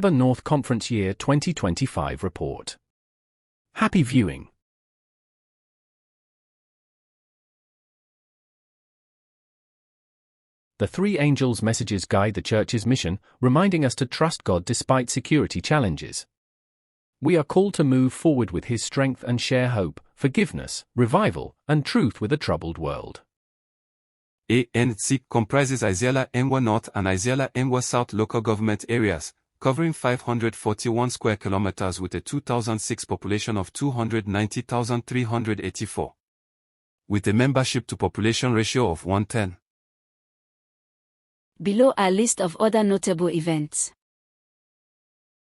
S.D.A North Conference Year 2025 Report. Happy viewing. The Three Angels' messages guide the Church's mission, reminding us to trust God despite security challenges. We are called to move forward with His strength and share hope, forgiveness, revival, and truth with a troubled world. ANC comprises Isiala Mwa North and Isiala Mwa South local government areas, covering 541 square kilometers with a 2006 population of 290,384. With a membership to population ratio of 1:10. Below are a list of other notable events.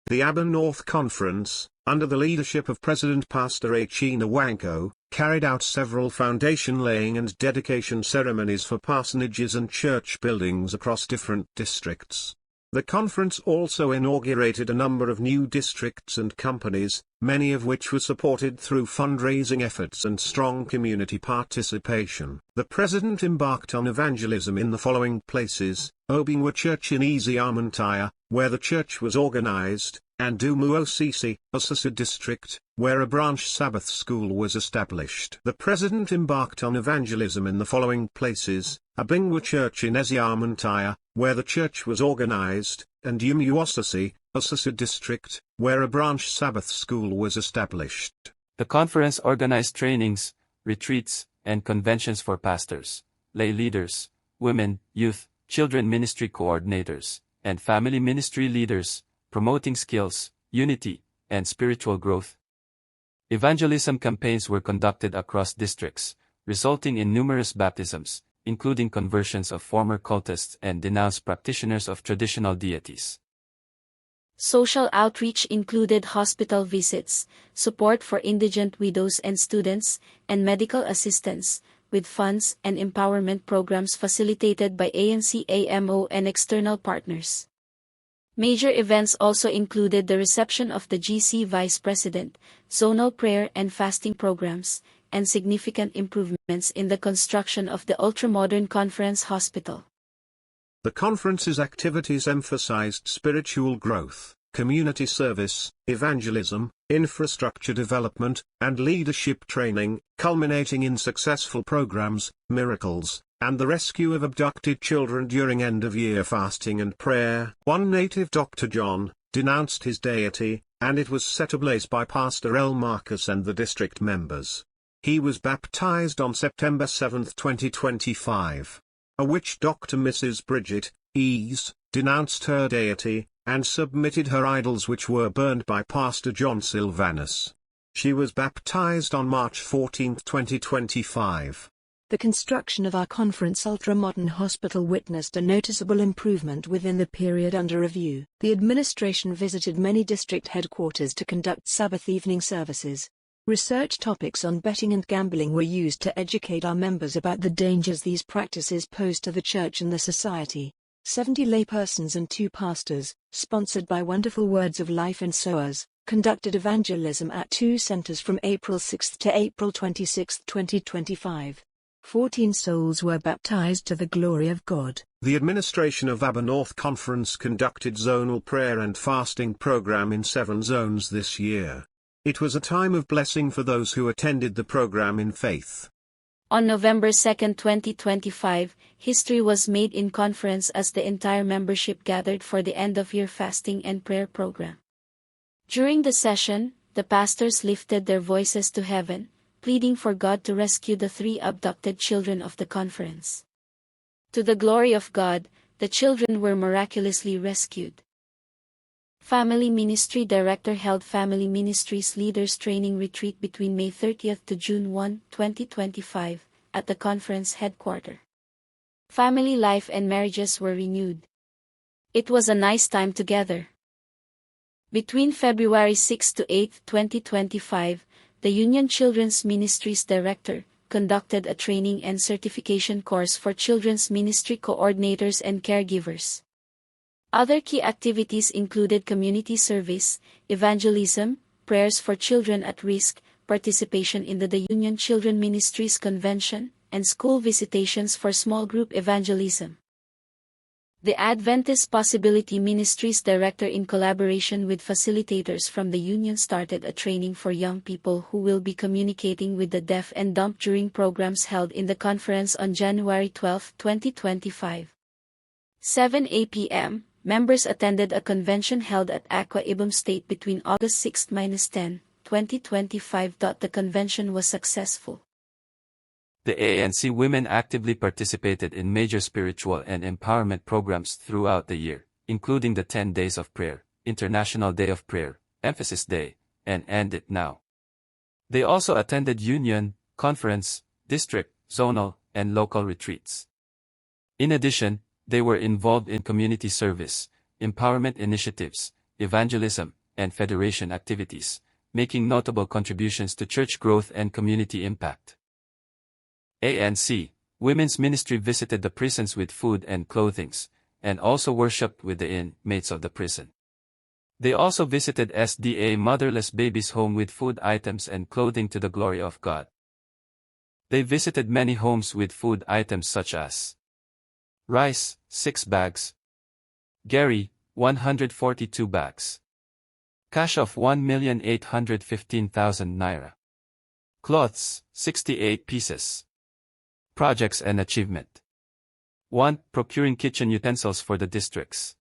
The S.D.A North Conference, under the leadership of President Pastor S.D.A Nwankwo, carried out several foundation-laying and dedication ceremonies for parsonages and church buildings across different districts. The conference also inaugurated a number of new districts and companies, many of which were supported through fundraising efforts and strong community participation. The President embarked on evangelism in the following places: Obingwa Church in Isiarmantaya, where the church was organized, and Dumuosisi, Osasa district, where a branch Sabbath school was established. The President embarked on evangelism in the following places: Obingwa Church in Isiarmantaya, where the church was organized, and Dumuosisi, Osasa district, where a branch Sabbath school was established. The conference organized trainings, retreats, and conventions for pastors, lay leaders, women, youth, children ministry coordinators, and family ministry leaders, promoting skills, unity, and spiritual growth. Evangelism campaigns were conducted across districts, resulting in numerous baptisms, including conversions of former cultists and denounced practitioners of traditional deities. Social outreach included hospital visits, support for indigent widows and students, and medical assistance, with funds and empowerment programs facilitated by ANC-AMO and external partners. Major events also included the reception of the GC Vice President, zonal prayer and fasting programs, and significant improvements in the construction of the ultra-modern Conference Hospital. The conference's activities emphasized spiritual growth, community service, evangelism, infrastructure development, and leadership training, culminating in successful programs, miracles, and the rescue of abducted children during end-of-year fasting and prayer. One native, Dr. John, denounced his deity, and it was set ablaze by Pastor L. Marcus and the district members. He was baptized on September 7, 2025. A witch Dr. Mrs. Bridget, Ease, denounced her deity, and submitted her idols, which were burned by Pastor John Silvanus. She was baptized on March 14, 2025. The construction of our conference ultra-modern hospital witnessed a noticeable improvement within the period under review. The administration visited many district headquarters to conduct Sabbath evening services. Research topics on betting and gambling were used to educate our members about the dangers these practices pose to the church and the society. 70 laypersons and 2 pastors, sponsored by Wonderful Words of Life and SOAS, conducted evangelism at 2 centers from April 6 to April 26, 2025. 14 souls were baptized to the glory of God. The administration of S.D.A North Conference conducted zonal prayer and fasting program in 7 zones this year. It was a time of blessing for those who attended the program in faith. On November 2, 2025, history was made in conference as the entire membership gathered for the end-of-year fasting and prayer program. During the session, the pastors lifted their voices to heaven, pleading for God to rescue the 3 abducted children of the conference. To the glory of God, the children were miraculously rescued. Family Ministry Director held Family Ministries Leaders Training Retreat between May 30 to June 1, 2025, at the conference headquarters. Family life and marriages were renewed. It was a nice time together. Between February 6 to 8, 2025, the Union Children's Ministries Director conducted a training and certification course for children's ministry coordinators and caregivers. Other key activities included community service, evangelism, prayers for children at risk, participation in the Union Children Ministries Convention, and school visitations for small group evangelism. The Adventist Possibility Ministries Director, in collaboration with facilitators from the Union, started a training for young people who will be communicating with the deaf and dumb during programs held in the conference on January 12, 2025. 7 p.m., members attended a convention held at Akwa Ibom State between August 6-10, 2025. The convention was successful. The ANC women actively participated in major spiritual and empowerment programs throughout the year, including the 10 Days of Prayer, International Day of Prayer, S.D.A., and End It Now. They also attended union, conference, district, zonal, and local retreats. In addition, they were involved in community service, empowerment initiatives, evangelism, and federation activities, making notable contributions to church growth and community impact. ANC Women's Ministry visited the prisons with food and clothing, and also worshipped with the inmates of the prison. They also visited S.D.A. motherless babies' home with food items and clothing to the glory of God. They visited many homes with food items such as rice, 6 bags. Gari, 142 bags. Cash of 1,815,000 naira. Cloths, 68 pieces. Projects and achievement. 1. Procuring kitchen utensils for the districts.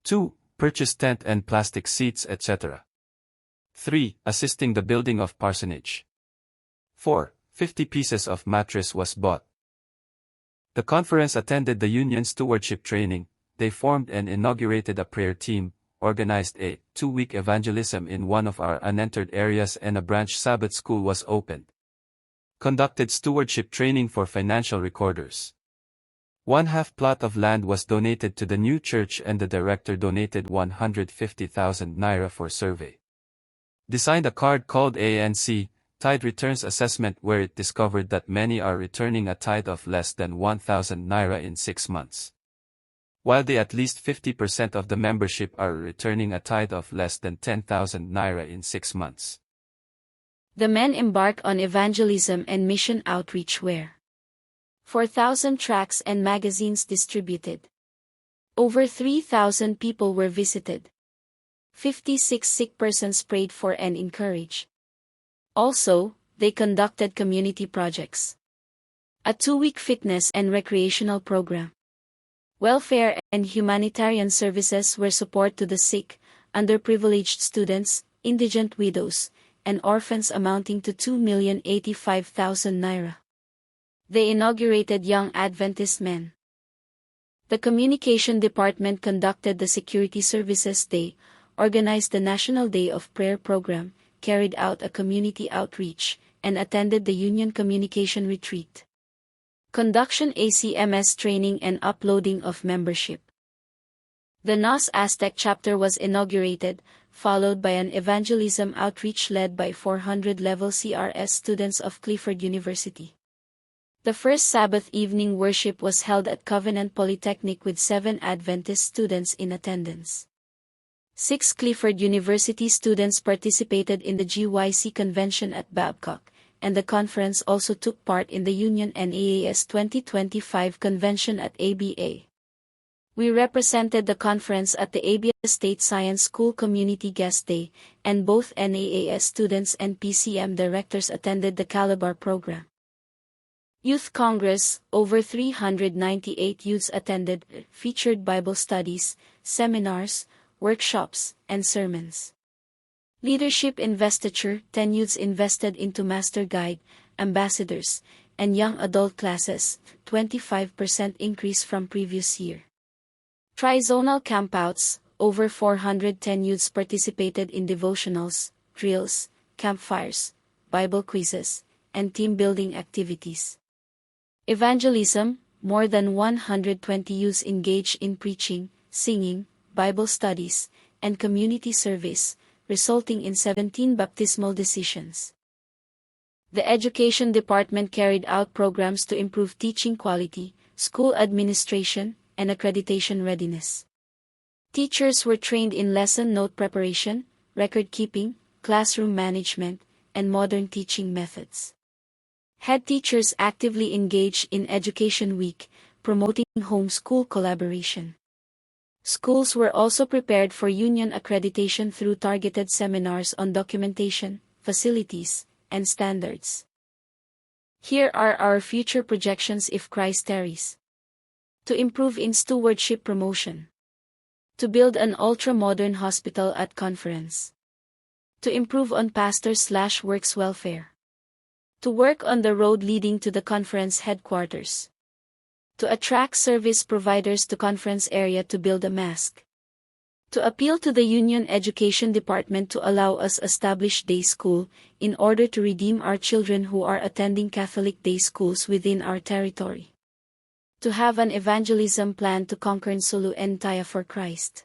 2. Purchase tent and plastic seats, etc. 3. Assisting the building of parsonage. 4. 50 pieces of mattress was bought. The conference attended the Union Stewardship Training. They formed and inaugurated a prayer team, organized a 2-week evangelism in one of our unentered areas, and a branch Sabbath school was opened. Conducted stewardship training for financial recorders. 1/2 plot of land was donated to the new church, and the director donated 150,000 naira for survey. Designed a card called ANC Tithe Returns Assessment, where it discovered that many are returning a tithe of less than 1,000 naira in 6 months. While at least 50% of the membership are returning a tithe of less than 10,000 naira in 6 months. The men embarked on evangelism and mission outreach where 4,000 tracts and magazines distributed. Over 3,000 people were visited. 56 sick persons prayed for and encouraged. Also, they conducted community projects. A 2-week fitness and recreational program. Welfare and humanitarian services were support to the sick, underprivileged students, indigent widows, and orphans amounting to 2,085,000 naira. They inaugurated Young Adventist Men. The Communication Department conducted the Security Services Day, organized the National Day of Prayer program, carried out a community outreach, and attended the Union Communication Retreat. Conduction ACMS training and uploading of membership. The NOS Aztec chapter was inaugurated, followed by an evangelism outreach led by 400 level CRS students of Clifford University. The first Sabbath evening worship was held at Covenant Polytechnic with 7 Adventist students in attendance. 6 Clifford University students participated in the GYC convention at Babcock, and the conference also took part in the Union NAAS 2025 convention at ABA. We represented the conference at the S.D.A State Science School Community Guest Day, and both NAAS students and PCM directors attended the Calabar program. Youth Congress, over 398 youths attended, featured Bible studies, seminars, workshops, and sermons. Leadership Investiture, 10 youths invested into Master Guide, Ambassadors, and Young Adult classes, 25% increase from previous year. Tri-zonal campouts, over 410 youths participated in devotionals, drills, campfires, Bible quizzes, and team-building activities. Evangelism, more than 120 youths engaged in preaching, singing, Bible studies, and community service, resulting in 17 baptismal decisions. The Education Department carried out programs to improve teaching quality, school administration, and accreditation readiness. Teachers were trained in lesson note preparation, record-keeping, classroom management, and modern teaching methods. Head teachers actively engaged in Education Week, promoting home-school collaboration. Schools were also prepared for union accreditation through targeted seminars on documentation, facilities, and standards. Here are our future projections if Christ tarries. To improve in stewardship promotion. To build an ultra-modern hospital at conference. To improve on pastor/works welfare. To work on the road leading to the conference headquarters. To attract service providers to conference area to build a mosque. To appeal to the Union Education Department to allow us establish day school, in order to redeem our children who are attending Catholic day schools within our territory. To have an evangelism plan to conquer Nsulu and Taya for Christ.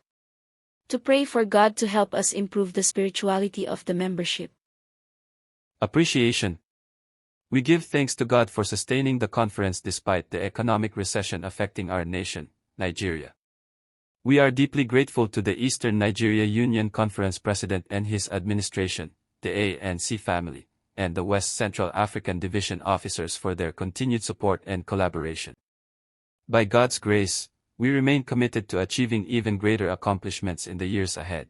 To pray for God to help us improve the spirituality of the membership. Appreciation. We give thanks to God for sustaining the conference despite the economic recession affecting our nation, Nigeria. We are deeply grateful to the Eastern Nigeria Union Conference President and his administration, the ANC family, and the West Central African Division officers for their continued support and collaboration. By God's grace, we remain committed to achieving even greater accomplishments in the years ahead.